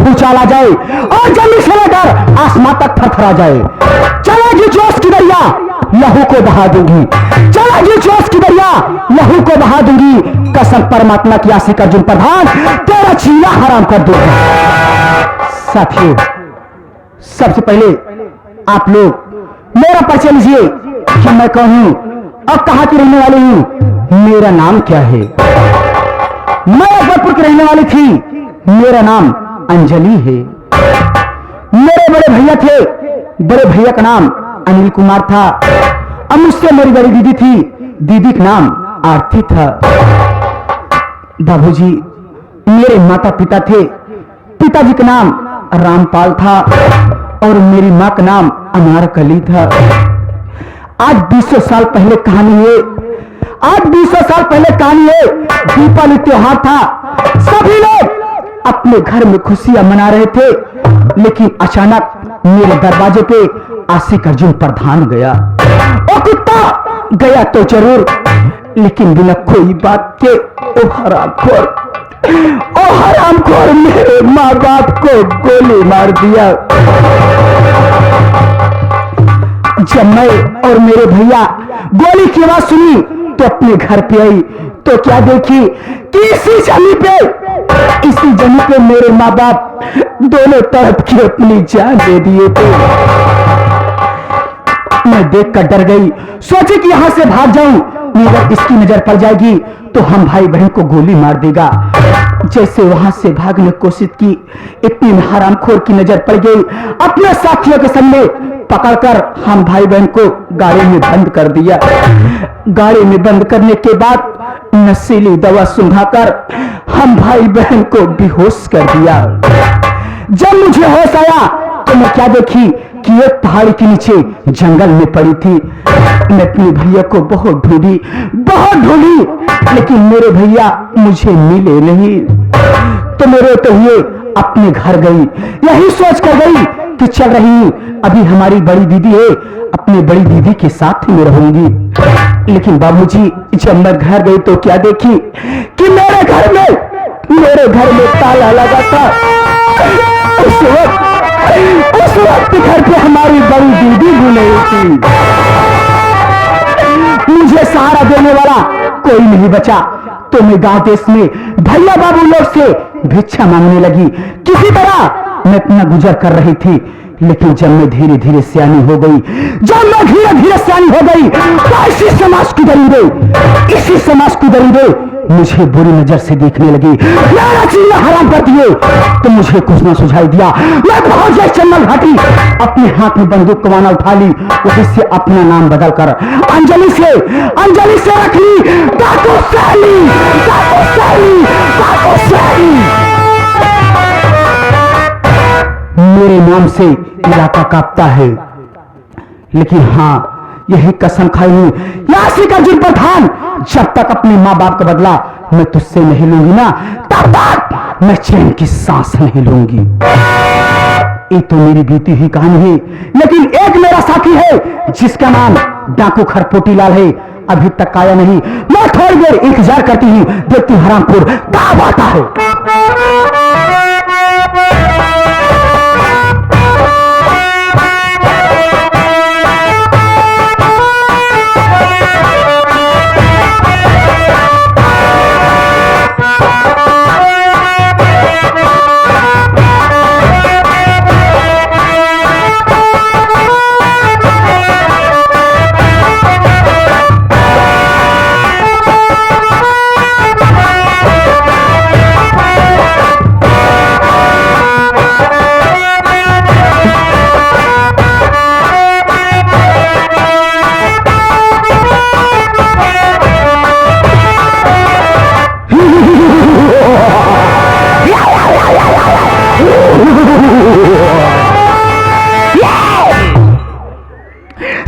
भूचाल आ जाए और जमीन से लेकर आसमान तक थरथरा जाए। चलेगी जोश की दरिया लहू को बहा दूंगी, चलेगी जोश की दरिया लहू को बहा दूंगी। कसम परमात्मा की आशिक अर्जुन प्रधान तेरा जीना हराम कर दूंगा। साथियों, सबसे पहले आप लोग मेरा परिचय लीजिए कि मैं कौन हूं और कहां की रहने वाली हूं। मेरा नाम क्या है? मैं अकबरपुर की रहने वाली थी, मेरा नाम अंजलि है। मेरे बड़े भैया थे, बड़े भैया का नाम अनिल कुमार था और मुझसे मेरी बड़ी दीदी थी, दीदी का नाम आरती था। बाबूजी मेरे माता पिता थे, पिताजी का नाम रामपाल था और मेरी मां का नाम अनारकली था। आज 200 साल पहले कहानी है, आज 200 साल पहले कहानी है। दीपावली त्योहार था, सभी लोग अपने घर में खुशियां मना रहे थे, लेकिन अचानक मेरे दरवाजे पे आशिक अर्जुन प्रधान गया। ओ कुत्ता गया तो जरूर, लेकिन बिना कोई बात के ओ हरामखोर मेरे माँ बाप को गोली मार दिया। जब मैं और मेरे भैया गोली की आवाज सुनी तो अपने घर पे आई तो क्या देखी कि इसी जमीन पे मेरे माँ बाप दोनों तरफ की अपनी जान दे दिए थे। मैं देखकर डर गई, सोची कि यहां से भाग जाऊं, मगर इसकी नजर पड़ जाएगी तो हम भाई बहन को गोली मार देगा। जैसे वहां से भागने की कोशिश की, इतनी हरामखोर की नजर पड़ गई। अपने साथियों के सामने पकड़कर हम भाई बहन को गाड़ी में बंद कर दिया। गाड़ी में बंद करने के बाद नशीली दवा सुंघाकर हम भाई बहन को बेहोश कर दिया। जब मुझे होश आया तो मैं क्या देखी कि एक पहाड़ी के नीचे जंगल में पड़ी थी। मैं अपने भैया को बहुत ढूंढी, लेकिन मेरे भैया मुझे मिले नहीं। तो मैं रोते हुए अपने घर गई, यही सोच कर गई कि चल रही हूं, अभी हमारी बड़ी दीदी है, अपनी बड़ी दीदी के साथ ही मैं रहूंगी। लेकिन बाबूजी जब मैं घर गई तो क्या देखी कि मेरे घर में ताला लगा था। उस वक्त घर पे हमारी बड़ी दीदी भूल रही थी। मुझे सहारा देने वाला कोई नहीं बचा तो मैं गांव देश में भैया बाबू लोग से भिक्षा मांगने लगी। किसी तरह मैं अपना गुजर कर रही थी। लेकिन जब मैं धीरे धीरे सियानी हो गई, तो इसी समाज की दरिंदे मुझे बुरी नजर से देखने लगी। मेरा जीना हराम कर दिए। तो मुझे कुछ न सुझाई दिया। मैं बहुत जल्द चंदन घाटी अपने हाथ में बंदूक कमाना उठा ली, उसी से अपना नाम बदलकर अंजलि से रख ली डाकू सैली। मेरे नाम से इलाका कांपता है, लेकिन हाँ यही कसम खाई हूं आशिक अर्जुन प्रधान, जब तक अपने माँ बाप का बदला मैं तुझसे नहीं लूंगी ना, तब तक मैं चैन की सांस नहीं लूंगी। ये तो मेरी बीती हुई कहानी है, लेकिन एक मेरा साथी है जिसका नाम डाकू खरपोटी लाल है, अभी तक आया नहीं। मैं थोड़ी देर इंतजार करती हूँ, देखती हूँ हरामपुर कब आता है।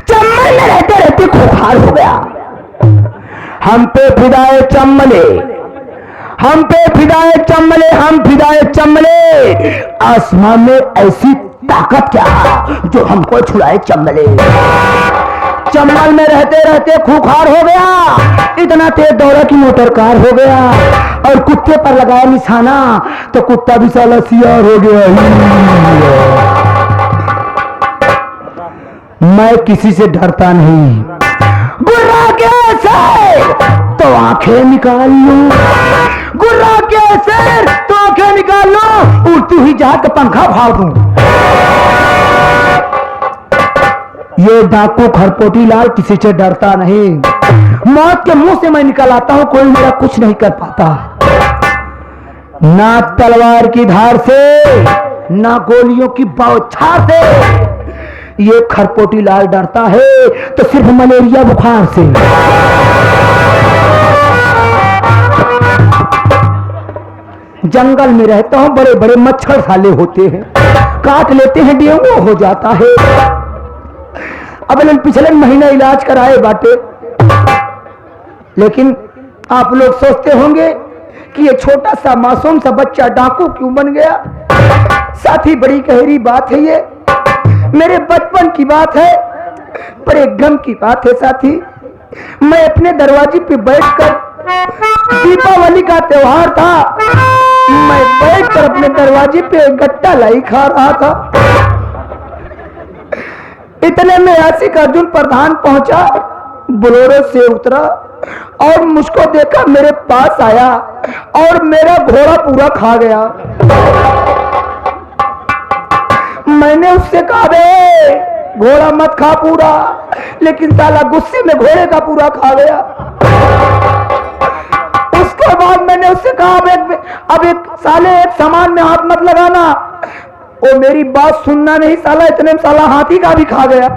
चम्मल में रहते रहते खोखार हो गया। हम पे फिदाए चम्मले, हम फिदाए चम्मले। आसमान में ऐसी ताकत क्या जो हमको छुड़ाए चम्मले। चंबल में रहते रहते खूंखार हो गया, इतना तेज दौड़ा कि मोटर कार हो गया, और कुत्ते पर लगाया निशाना तो कुत्ता भी साला सियार हो गया। मैं किसी से डरता नहीं, गुर्रा के शेर तो आंखें निकाल लूं, गुर्रा के शेर तो आंखें निकाल लूं, उड़ती हुई जाकर पंखा फाड़ दूं। ये डाकू खरपोटी लाल किसी से डरता नहीं, मौत के मुंह से मैं निकल आता हूं, कोई मेरा कुछ नहीं कर पाता, ना तलवार की धार से ना गोलियों की बौछार से। ये खरपोटी लाल डरता है तो सिर्फ मलेरिया बुखार से। जंगल में रहता हूं, बड़े बड़े मच्छर साले होते हैं, काट लेते हैं, डेंगू हो जाता है। अब पिछले महीने इलाज कराए बाटे, लेकिन आप लोग सोचते होंगे कि ये छोटा सा मासूम सा बच्चा डाकू क्यों बन गया। साथी बड़ी गहरी बात है, ये मेरे बचपन की बात है, पर एक गम की बात है साथी। मैं अपने दरवाजे पे बैठकर, दीपावली का त्योहार था, मैं बैठकर अपने दरवाजे पे गट्टा लाई खा रहा था। इतने में आशिक अर्जुन प्रधान पहुंचा, बोलेरो से उतरा और मुझको देखा, मेरे पास आया और मेरा घोड़ा पूरा खा गया। मैंने उससे कहा, बे घोड़ा मत खा पूरा, लेकिन साला गुस्से में घोड़े का पूरा खा गया। उसके बाद मैंने उससे कहा, अब एक साले एक सामान में हाथ मत लगाना। वो मेरी बात सुनना नहीं, साला इतने में साला हाथी का भी खा गया।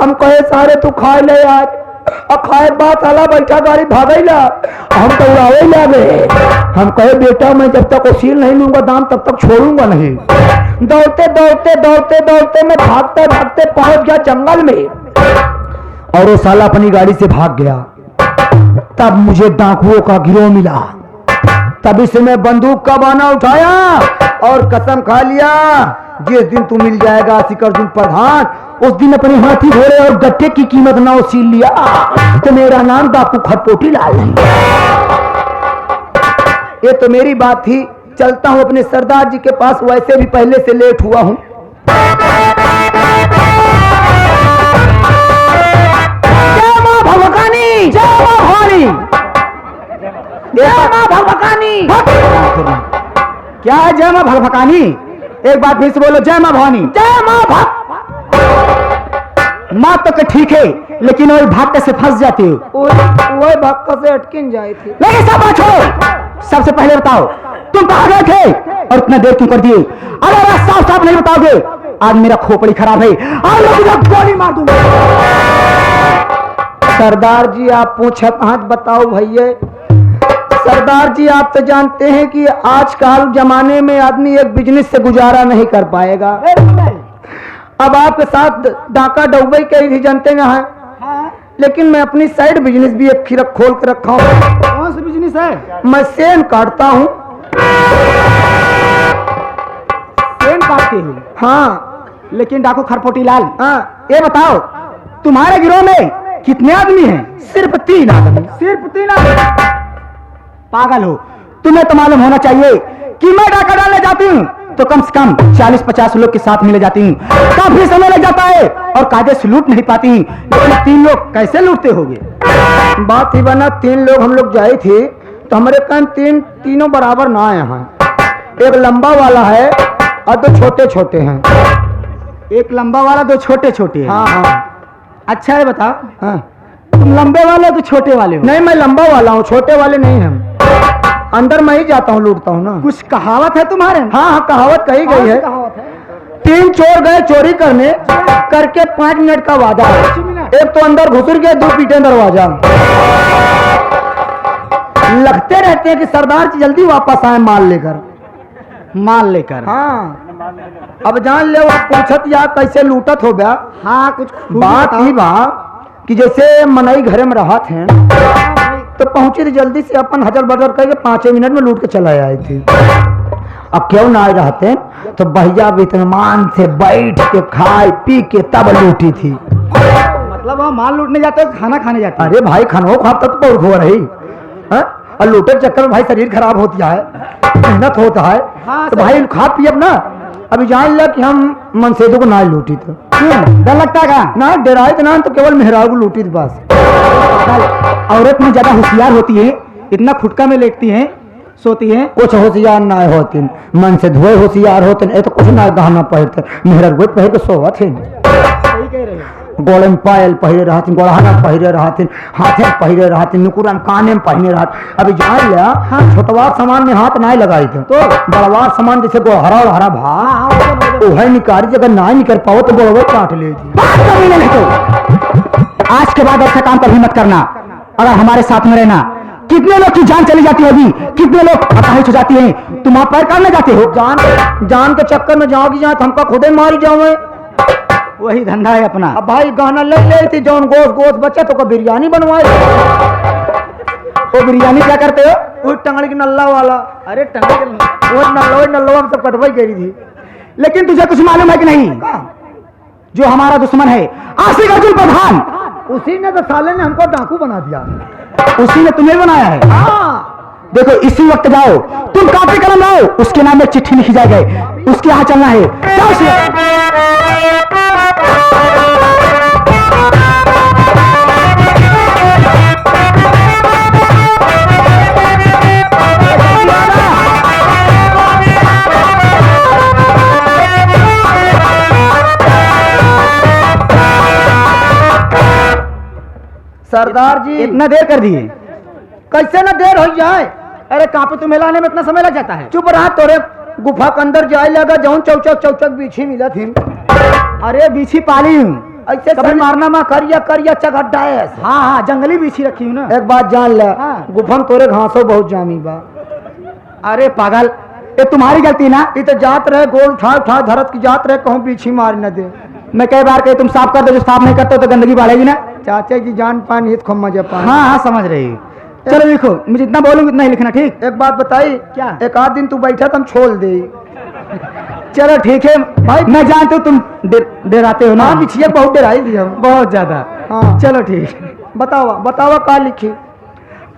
हम कहे सारे तू खाए ले आज, और खाए बाद साला बैठा गाड़ी भागैला, हम तो उड़ावे लगे। हम कहे बेटा मैं जब तक वसील नहीं लूंगा दाम तब तक छोड़ूंगा नहीं। दौड़ते दौड़ते दौड़ते दौड़ते मैं भागते भागते पहुंच गया जंगल में, और वो साला अपनी गाड़ी से भाग गया। तब मुझे डाकुओं का गिरोह मिला, तभी से मैं बंदूक का बाना उठाया और कसम खा लिया, जिस दिन तू मिल जाएगा आशिक अर्जुन प्रधान, उस दिन अपने हाथी घोड़े और गट्टे की कीमत ना वसूल लिया तो मेरा नाम डाकू खरपोटी लाल नहीं। ये तो मेरी बात थी, चलता हूं अपने सरदार जी के पास, वैसे भी पहले से लेट हुआ हूं। जय मां भगवानी, जय मां भवानी, जय मां भगवानी। क्या है जय मां भगवानी? एक बात फिर से बोलो, जय मां भवानी, जय मां भग। माँ तो ठीक है, लेकिन वही भाग्य से फंस जाती हो, वही भाग्य से अटकिन जाए थी। लेकिन सब बात छोड़ो, सबसे पहले बताओ तुम कहाँ गए थे और इतना देर क्यों कर दिए? अगर आप साफ साफ नहीं बताओगे, आज मेरा खोपड़ी खराब है, आज मैं गोली मार दूंगा। सरदार जी आप पूछत हाथ बताओ भैया। सरदार जी आप तो जानते हैं कि आजकल जमाने में आदमी एक बिजनेस से गुजारा नहीं कर पाएगा। अब आपके साथ डाका डुबई के भी जनते हैं, लेकिन मैं अपनी साइड बिजनेस भी एक खीरक खोल कर रखा हूँ। कौन सा बिजनेस है? मैं सेन काटता हूँ। सेन काटते हैं? हाँ। लेकिन डाकू खरपोटी लाल, हाँ, ये बताओ तुम्हारे गिरोह में कितने आदमी हैं? सिर्फ 3 आदमी। सिर्फ 3 आदमी? पागल हो, तुम्हें तो मालूम होना चाहिए कि मैं डाका डालने जाती हूँ तो कम से कम 40-50 लोग के साथ मिले जाती हूँ, काफी समय लग जाता है और कायदे से लूट नहीं पाती। लेकिन 3 लोग कैसे लूटते होगे? बात ही बना, 3 लोग हम लोग जाए थे तो हमारे कान तीनों बराबर ना आए हैं। एक लंबा वाला है और 2 छोटे छोटे हैं। एक लंबा वाला 2 छोटे छोटे? हाँ हाँ। अच्छा है बताओ, हाँ तुम लंबे वाले तो छोटे वाले हो? नहीं मैं लंबा वाला हूँ, छोटे वाले नहीं हम। अंदर मैं ही जाता हूँ, लूटता हूँ ना। कुछ कहावत है तुम्हारे? हाँ हाँ कहावत कही गई है। 3 चोर गए चोरी करने, करके 5 मिनट का वादा, एक तो अंदर घुसर गया, 2 पीटे दरवाजा। लगते रहते हैं कि सरदार जी जल्दी वापस आए माल लेकर। हाँ अब जान ले, आप पूछत या कैसे लूटत हो गया? हाँ कुछ बात ही बा कि जैसे मनई घरे में रहा थे तो पहुंचे थे जल्दी से, अपन हजर बजर करके 5 मिनट में लूट के चला आए थे। अब क्यों ना आए रहते तो भैया वितमान से बैठ के खाए पी के तब लूटी थी। मतलब वहाँ माल लूटने जाते हो, खाना खाने जाते हो? अरे भाई खानो खा तब तो हो रही है, और लूटे के चक्कर में भाई शरीर खराब होती है, मेहनत होता है। हाँ, तो भाई खा पी अब ना। अभी जान लिया कि हम मनसेदो को ना लूटी तो डर लगता है ना, डराए तो ना, तो केवल मेहराब को लूटी थी बस। औरत में ज्यादा होशियार होती है, इतना खुटका में लेटती है, सोती है। कुछ होशियार ना होती, मन से धोए होशियार होते, ये तो कुछ ना गहना पहनते, मेहर गोद पहन के सोवत है। सही कह रहे हो। गोले में पायल पहिरे रहती, गोड़हाना पहिरे रहती, हाथे में पहिरे रहती, नुकुरन काने में पहिने रहती। अभी जान लिया हाँ, छोटवा सामान में हाथ नहीं लगाई थे, तो बड़वा सामान जैसे गोहरा हरा भा वह निकारी, अगर ना निकल पाओ तो गोड़वा काट ले। आज के बाद ऐसा काम कभी मत करना, अगर हमारे साथ में रहना। कितने लोग की जान चली जाती है अभी, कितने लोग अपाहिज हो जाती हैं, तुम आप पैर काटने जाते हो। जान के चक्कर में जाओगी जहाँ तो हमका खुदे मारी जाओ। वही धंधा है अपना। अब भाई गहना ले ले थी, जौन गोश्त बचा तो बिरयानी बनवाए। वो बिरयानी क्या करते हो? वो टंगड़ी की नल्ला वाला। अरे टंगड़ी वो नल्लो हम सब कटवाई करी थी। लेकिन तुझे कुछ मालूम है कि नहीं, जो हमारा दुश्मन है आसिफ अर्जुन प्रधान, उसी ने तो साले ने हमको डाकू बना दिया। उसी ने तुम्हें बनाया है। हाँ। देखो इसी वक्त जाओ, तुम कापी कलम लाओ, उसके नाम में चिट्ठी लिखी जाएगी, उसके यहाँ चलना है। सरदार जी इतना देर कर दिए, कैसे ना देर हो जाए। अरे कापी तुम्हें लाने में इतना समय लग जाता है। चुप रहा, तोरे गुफा के अंदर जाए लगा, जौन चौचक बीछी मिला थी। अरे बीछी पाली हूँ, ऐसे कभी मारना माँ करिया चगड्डा है। हाँ हाँ, जंगली बीछी रखी हूँ ना। एक बात जान ले, हाँ। गुफा में तोरे घासों बहुत जामी बा। अरे पागल, ये तुम्हारी गलती ना। ये तो जात रहे गोल उठा धरत की जात रहे, कहूँ बीछी मार न दे। मैं कई बार कही तुम साफ कर दो, जो साफ नहीं करते तो गंदगी बढ़ेगी ना। चाचा की जान पान हित खो मजा पान। हाँ हाँ समझ रही। चलो लिखो, मुझे जितना बोलूंगी उतना ही लिखना, ठीक? एक बात बताई क्या? एक आध दिन तू बैठा तो हम छोड़ दे। चलो ठीक है भाई, मैं जानती हूँ तुम डराते हो ना। हाँ, बिछिया बहुत डराई दी हम, बहुत ज्यादा। हाँ। चलो ठीक। बतावा का लिखी।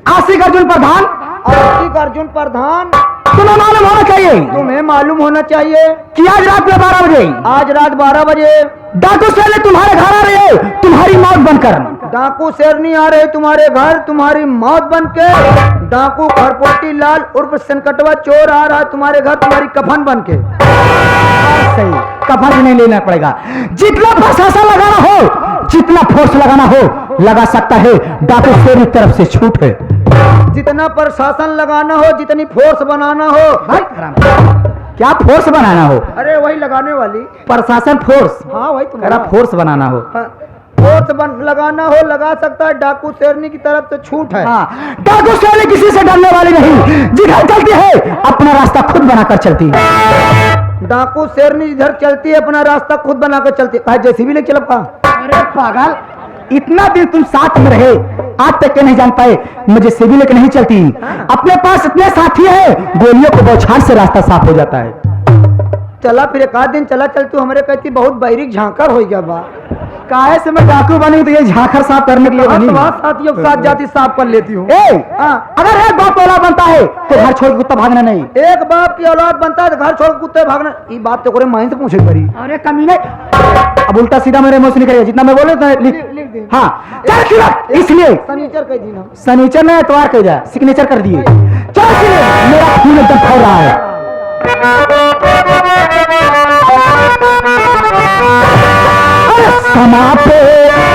आशिक अर्जुन प्रधान। आशिक अर्जुन प्रधान। तुम्हें मालूम होना चाहिए, तुम्हें मालूम होना चाहिए कि आज रात में 12 बजे आज रात 12 बजे डाकू शेर तुम्हारे घर आ रहे हो, तुम्हारी मौत बनकर। डाकू शेरनी आ रहे तुम्हारे घर, तुम्हारी मौत बन के। डाकू खरपोटी लाल उर्फ संकटवा चोर आ रहा है तुम्हारे घर, तुम्हारी कफन बन के। सही, कफन भी नहीं लेना पड़ेगा। जितना प्रशासन लगाना हो, जितना फोर्स लगाना हो लगा सकता है, डाकू शेर की तरफ से छूट है। जितना प्रशासन लगाना हो, जितनी फोर्स बनाना हो। भाई क्या फोर्स बनाना हो? अरे वही लगाने वाली प्रशासन फोर्स। हाँ वही तुम्हारा फोर्स बनाना हो। हाँ, फोर्स लगाना हो लगा सकता है। डाकू शेरनी की तरफ से छूट है। हाँ, डाकू शेरनी किसी से डरने वाली नहीं, जिधर चलती है अपना रास्ता खुद बनाकर चलती है। डाकू शेरनी जिधर चलती है अपना रास्ता खुद बनाकर चलती है। जैसे भी ले चल पा। अरे पागल, इतना दिन तुम साथ में रहे, आज तक के नहीं जान पाए मुझे सेवी लेकर नहीं चलती। अपने पास इतने साथी हैं, गोलियों को बौछार से रास्ता साफ हो जाता है। चला फिर एक आध दिन चला चल तू हमारे कहती बहुत बारीक झांकर हो गया बा। काहे से मैं डाकू बनी तो ये झांखर साफ करने के लिए बनी। साथियों के साथ जाती साफ कर लेती हूँ। अगर एक बाप औलाद बनता है तो घर छोड़ कुत्ता भागना नहीं। एक बाप की औलाद बनता है तो घर छोड़ कुत्ते भागना। ये बात तो करे माइन से पूछे करी। अरे कमीने, अब उल्टा सीधा मेरे मुंह से निकलेगा, जितना मैं बोले उतना लिख दे। हाँ चल, इसलिए सनीचर कह दी ना। सनीचर ने एतवार कह दिया, सिग्नेचर कर दिए। चल मेरा खून एकदम खौल रहा है। समा पे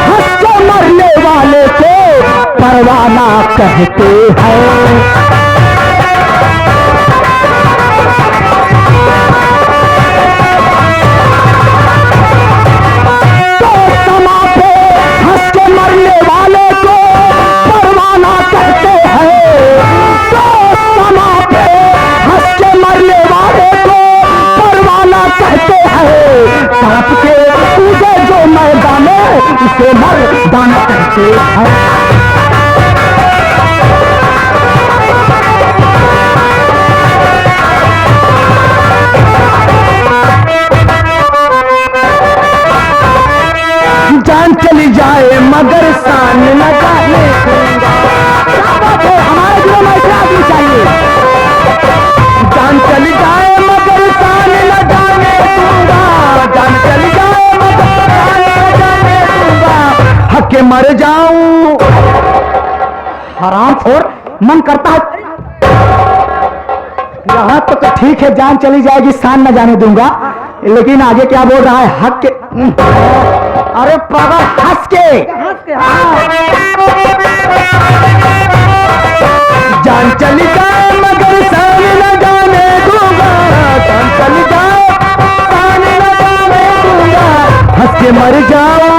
हंस के मरने वाले को परवाना कहते हैं। तो समा पे हंस के मरने वाले को परवाना कहते हैं। तो समा पे हंस के मरने वाले को परवाना कहते हैं। सांप के पूजे जो मैदान उसे मर्दाना कहते हैं। मर जाऊं। हरामखोर, मन करता है यहाँ तक तो ठीक है, जान चली जाएगी, शान न जाने दूंगा, लेकिन आगे क्या बोल रहा है? हक के, अरे पागल, हंस के जान चली जाए मगर शान न जाने दूंगा, जान चली जाए शान न जाने दूंगा। हंस के मर जाऊं,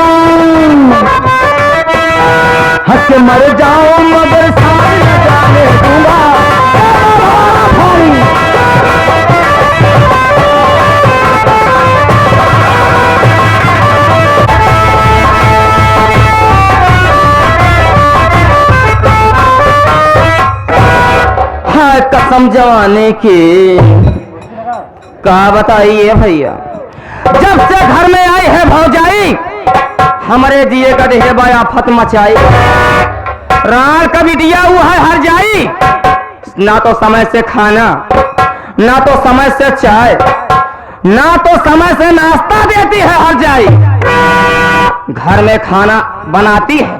हंस के मर जाऊं मगर शान न जाने दूंगा। हाय कसम जवानी की, कहा बताइए भैया, जब से घर में आई है भौजाई, हमारे दिए का देहे बाया फत मचाई, राण कभी दिया हुआ है हर जाई, ना तो समय से खाना, ना तो समय से चाय, ना तो समय से नाश्ता देती है हर जाई। घर में खाना बनाती है,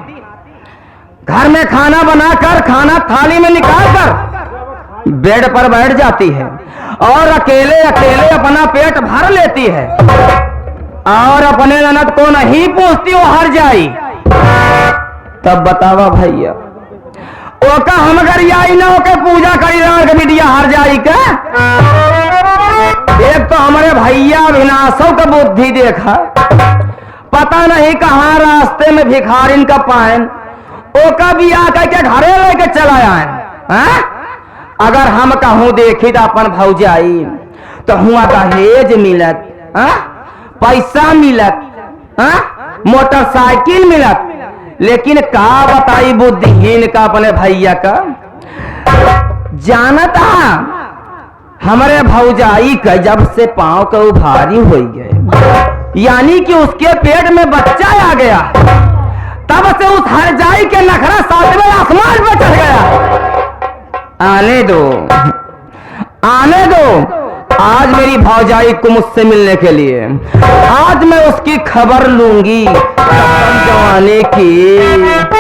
घर में खाना बनाकर खाना थाली में निकाल कर बेड पर बैठ जाती है और अकेले अकेले अपना पेट भर लेती है और अपने ननद को नहीं पूछती वो हर जाई। तब बतावा भैया, ओका हम घर आई ना ओके पूजा करी राण के बिटिया हर जाई का। एक तो हमारे भैया विनाशों का बुद्धि देखा, पता नहीं कहाँ रास्ते में भिखारिन का पायन ओका भी आकर के घरे लेके चला आए। अगर हम कहूँ देखी तो अपन भौजाई तो हुआ दहेज मिलत, पैसा मिलत, मोटरसाइकिल मिलत, लेकिन का बताई बुद्धिहीन का अपने भैया का। जानता हमारे भौजाई का जब से पांव का उभारी हो गए, यानी कि उसके पेट में बच्चा आ गया, तब से उस हर जाई के नखरा 7वें आसमान पर चढ़ गया। आने दो, आने दो, आज मेरी भौजाई को मुझसे मिलने के लिए, आज मैं उसकी खबर लूंगी कसम जवानी की।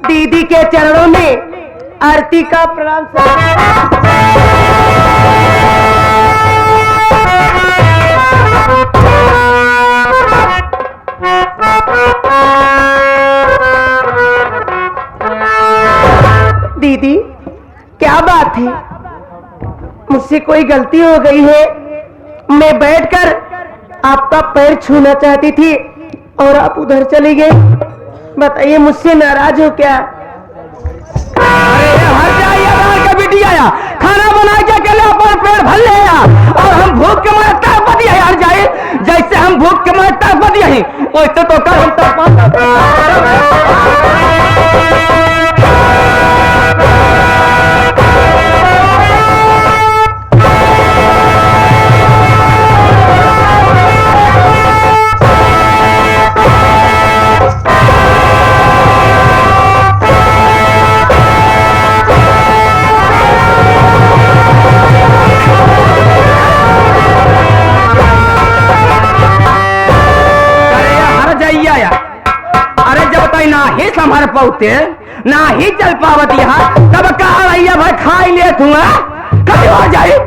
दीदी के चरणों में आरती का प्रणाम। दीदी क्या बात है, मुझसे कोई गलती हो गई है? मैं बैठकर आपका पैर छूना चाहती थी और आप उधर चली गई, बताइए मुझसे नाराज हो क्या? अरे हर जाइए का बिटिया आया, खाना बना के अकेले अपन पेट भर ले आया और हम भूख के मारे तड़पती है यार जाए, जैसे हम भूख के मारे तड़पती है वैसे तो कर हम ना ही संभर पौते ना ही चल पावत यहाँ, तब कहा भैया भाई खाई ले तू कभी हो जाए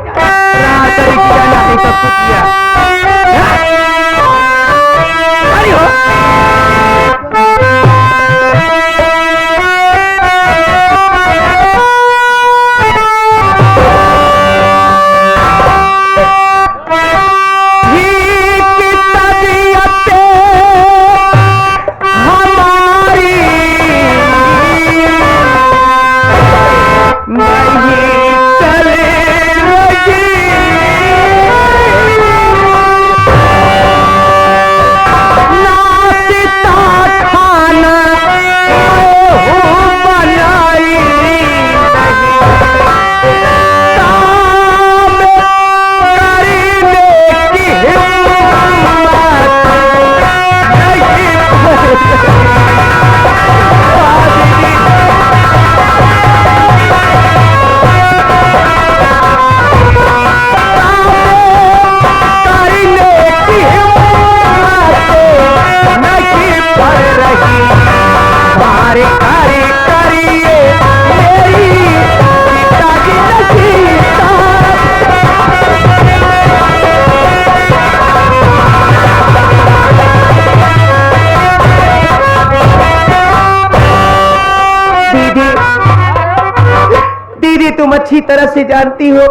अच्छी तरह से जानती हो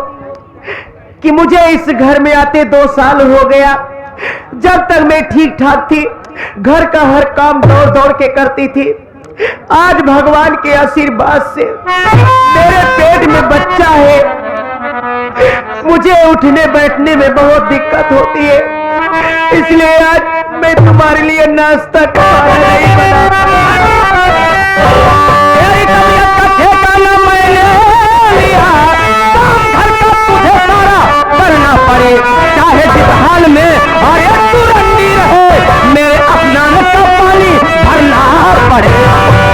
कि मुझे इस घर में आते 2 साल हो गया। जब तक मैं ठीक ठाक थी, घर का हर काम दौड़ दौड़ के करती थी। आज भगवान के आशीर्वाद से मेरे पेट में बच्चा है। मुझे उठने बैठने में बहुत दिक्कत होती है, इसलिए आज मैं तुम्हारे लिए नाश्ता खाना नहीं बना। तेरी तबीयत का ठिकाना मैंने लिया, काम घर का तुझे सारा करना पड़े, चाहे जिस हाल में अरे तू रंडी रहे, मेरे अपनाने का पानी भरना पड़े।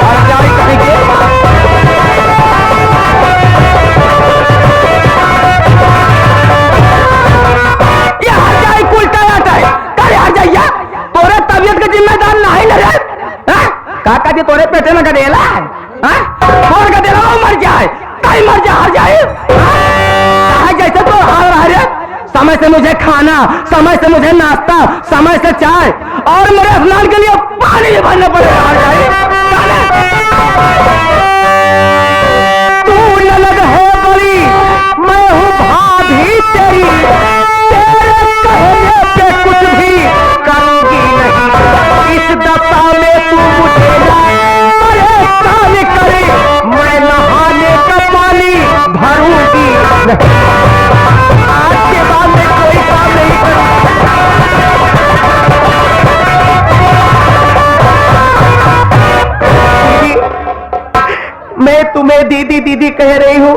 और क्या ही कहेंगे? ये हर जाए उल्टा आता है, करे हर जाइया तोरे तबीयत का जिम्मेदार नहीं ले रहे। काका जी तोरे पेटे में गडेला है, कौन गडेला मर जाए, कहीं मर जा हर जाए। जैसे तो हाल रहा है, समय से मुझे खाना, समय से मुझे नाश्ता, समय से चाय और मेरे स्नान के लिए पानी भी भरना पड़ेगा। हर जाए तू ननद है बड़ी, मैं हूँ भाभी तेरी, तेरे कहने पे कुछ भी करूंगी नहीं। इस दशा में तू मुझे परेशान करे, मैं नहाने का पानी भरूंगी नहीं। आज के बाद मैं कोई काम नहीं करूंगा। मैं तुम्हें दीदी दीदी कह रही हूँ,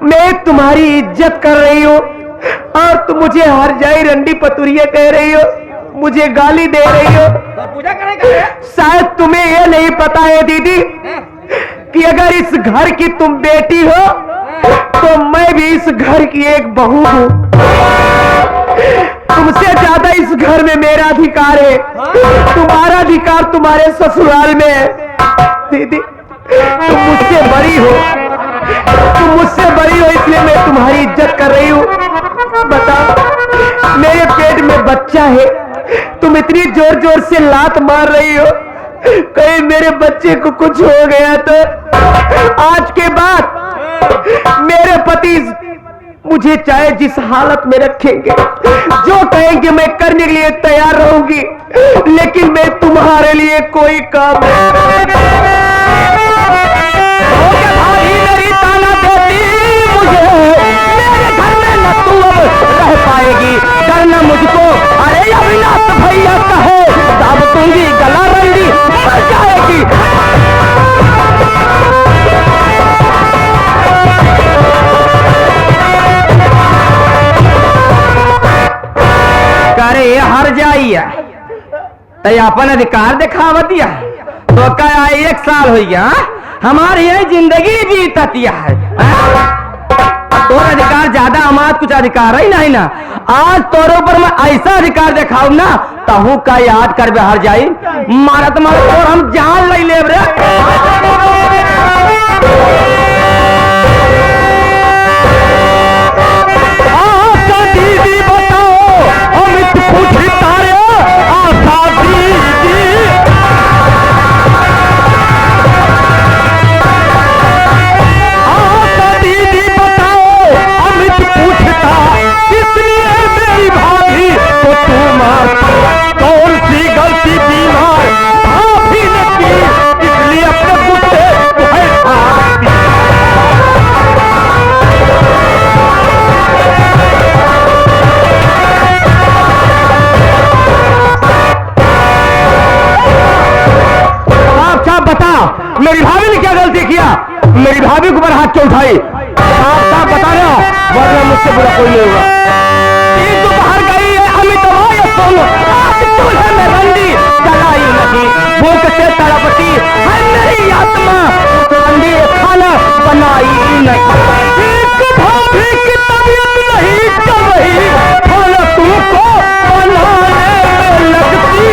मैं तुम्हारी इज्जत कर रही हूँ, और तुम मुझे हर जाई रंडी पतुरिया कह रही हो, मुझे गाली दे रही हो। पूजा करेगा। शायद तुम्हें यह नहीं पता है दीदी कि अगर इस घर की तुम बेटी हो तो मैं भी इस घर की एक बहू हूँ। तुमसे ज्यादा इस घर में मेरा अधिकार है, तुम्हारा अधिकार तुम्हारे ससुराल में है। दीदी तुम मुझसे बड़ी हो, तुम मुझसे बड़ी हो, इसलिए मैं तुम्हारी इज्जत कर रही हूँ। बताओ, मेरे पेट में बच्चा है, तुम इतनी जोर जोर से लात मार रही हो, कहीं मेरे बच्चे को कुछ हो गया तो आज के बाद मेरे पति मुझे चाहे जिस हालत में रखेंगे, जो कहेंगे मैं करने के लिए तैयार रहूंगी, लेकिन मैं तुम्हारे लिए कोई काम नहीं। मेरी ताना देती मुझे, मेरे घर में न तू अब रह पाएगी, डरना मुझको। अरे अविनाश भैया कहे तब दूंगी गला रंडी मर जाएगी। करे हर जाइया अपन अधिकार दिखावा दिया तो क्या 1 साल हो गया, हमारी यही जिंदगी बीततिया है। तोर अधिकार ज्यादा, हमारा कुछ अधिकार ही नहीं ना। आज तोरे ऊपर मैं ऐसा अधिकार दिखाऊ ना, तहू का याद कर हर जाई, मारा तुम्हारे और हम जान ले ले रे। दीदी बताओ, अमित पूछता रे आशा दीदी। दीदी बताओ, अमित पूछता, इसलिए मेरी भाभी तो तुम कौन सी गलती बीमार भाभी ने की, इसलिए अपने गुस्से बता, मेरी भाभी ने क्या गलती किया, मेरी भाभी के ऊपर हाथ क्यों उठाई, साफ साफ बता रहा, वरना मुझसे बुरा कोई नहीं होगा। तू बाहर गई है अमित चूल्हे में रंडी चलाई नहीं, भूख से तड़पती है मेरी आत्मा, रंडी खाना बनाई नहीं। एक भाभी की तबीयत नहीं चल रही, खाना तुमको बनाने में लगती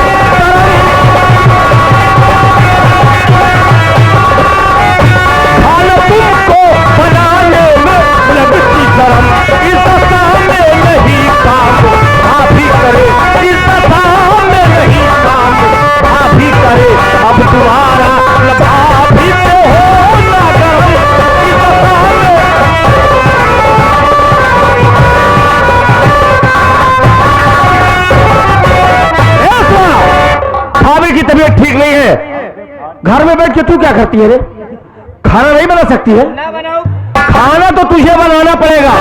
तुमको बनाने में लगती शर्म, इस सामने नहीं तबीयत ठीक नहीं है। घर में बैठ के तू क्या करती है रे? खाना नहीं बना सकती है? ना बनाओ। खाना तो तुझे बनाना पड़ेगा।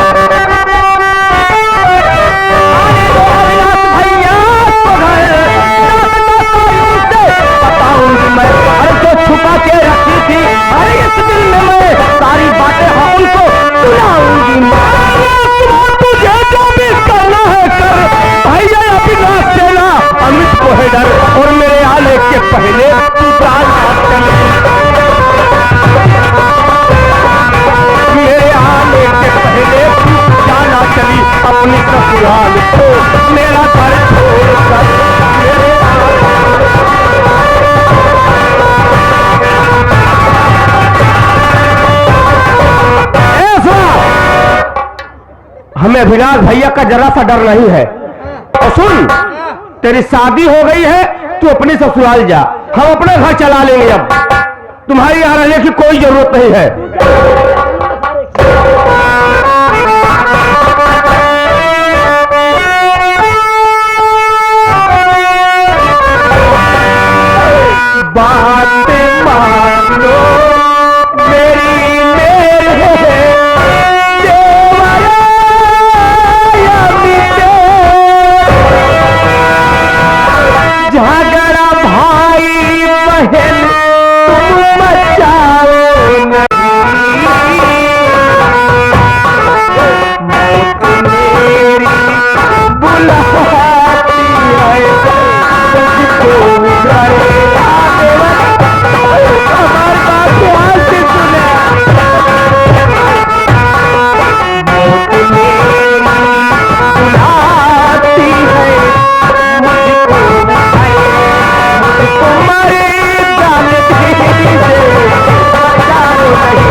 बताऊंगी मैं, अरे तो छुपा के रखी थी, अरे इस दिल में मैं सारी बातें हाँ उनको सुनाऊंगी मैं। तुझे जो भी करना है कर भैया, अविनाश सेना अमित को है डर, और मेरे आने के पहले तू प्राण त्याग कर ले। मेरे आने के पहले तू जाना चली अपनी ससुराल को, मेरा घर छोड़कर मेरे हमें अभिलाष भैया का जरा सा डर नहीं है। और सुन, तेरी शादी हो गई है, तू अपने ससुराल जा, हम अपना घर चला लेंगे। अब तुम्हारी यहाँ रहने की कोई जरूरत नहीं है। बात मान लो मेरी, मेरे झगड़ा भाई बहन तुम बचाओ नहीं, मौत मेरी बुलाती है तुझको घर। हमारी बात ध्यान से सुने, मौत मेरी बुलाती है मुझको, तुम्हारी जानती से बचाओ नहीं।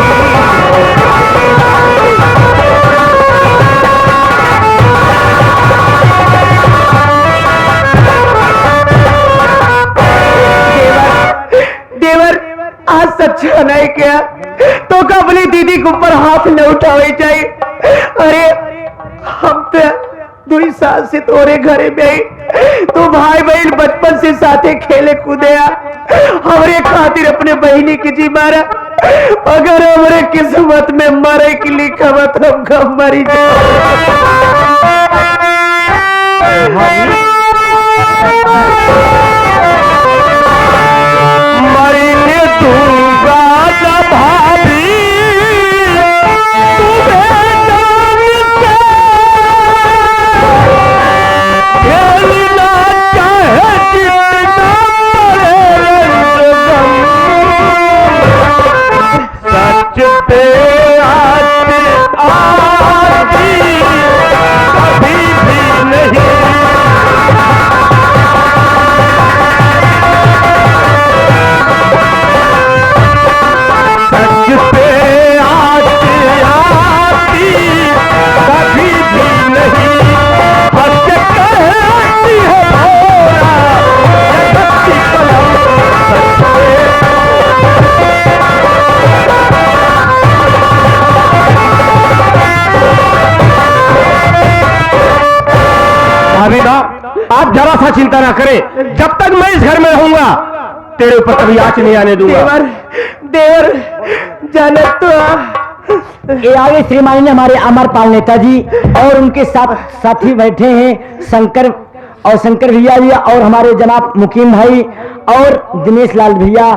देवर आज सच्चा नहीं किया तो अपनी दीदी के ऊपर हाथ न उठावे चाहिए। अरे हम तो 2 साल से तोरे घरे में आई, तो भाई बहन बचपन से साथे खेले कूदे हमरे खातिर अपने बहनी की जी मारा। अगर हमरे किस्मत में मरे की लिखा तो हम कब मरी मरने दूंगा न भाभी तुम्हें जान के, खेलना चाहे जितना मरे रंग गम, सच पे आती कभी भी नहीं। सच पे आती कभी भी नहीं, हंस के कहती है भोला जगत की कलम। सच पे भाभी ना, आप जरा सा चिंता ना करें, जब तक मैं इस घर में रहूंगा तेरे ऊपर कभी आंच नहीं आने दूंगा। देवर जाने तो ये आगे श्रीमान हमारे अमरपाल नेताजी और उनके साथ साथी बैठे हैं, शंकर और शंकर भैया जी और हमारे जनाब मुकीम भाई और दिनेश लाल भैया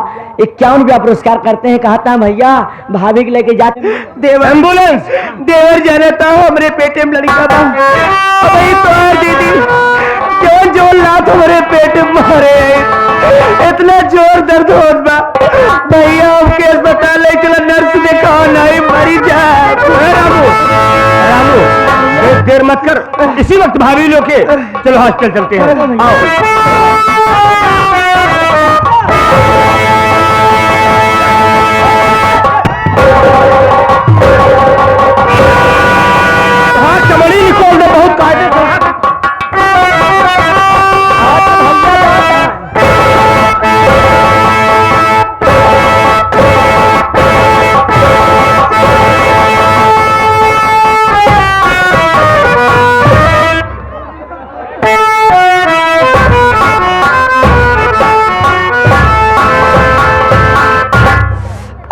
51 रुपया पुरस्कार करते हैं। कहा था भैया भाभी के लेके जाते देवर एम्बुलेंस देवर जाने तो हमरे पेटे में लड़का था। अबे तो दीदी जो जो लात हमारे पेट में मारे, इतना जोर दर्द होत बा भैया, हमके अस्पताल ले चला, नर्स दिखाओ नहीं मरी जाए। रामू रामू देर मत कर, इसी वक्त भाभी लोग के चलो हॉस्पिटल चलते हैं। हाँ चमड़ी निकोल दे, बहुत कायदे से।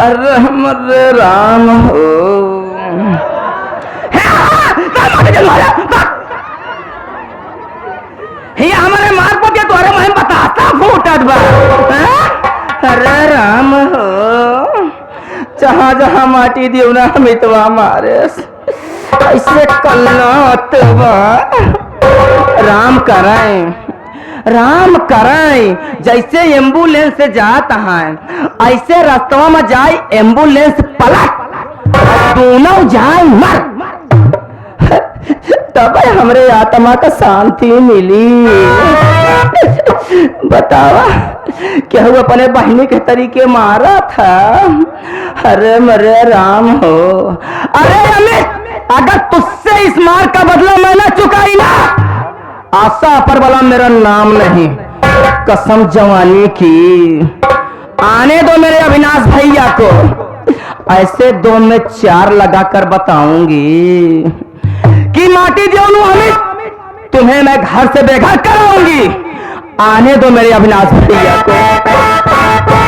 अरे हमरे राम हो ये हमारे मार पके तोरे मैं बताता फूटत बा हाँ? अरे राम हो जहाँ जहाँ माटी दियो ना मितवा मारे ऐसे कल्लात बा राम कराएं जैसे एम्बुलेंस से जाता है ऐसे रास्तवा में जाए एम्बुलेंस पलट दोनों जाए मर तब हमरे आत्मा का शांति मिली। बतावा क्या हुआ अपने बहनी के तरीके मारा था। अरे मरे राम हो अरे अमित अगर तुझसे इस मार का बदला मैं ना चुकाई ना आशा पर वाला मेरा नाम नहीं कसम जवानी की आने दो मेरे अविनाश भैया को ऐसे 2 में 4 लगाकर बताऊंगी कि माटी देवनू अमित तुम्हें मैं घर से बेघर कराऊंगी। आने दो मेरे अविनाश भैया को।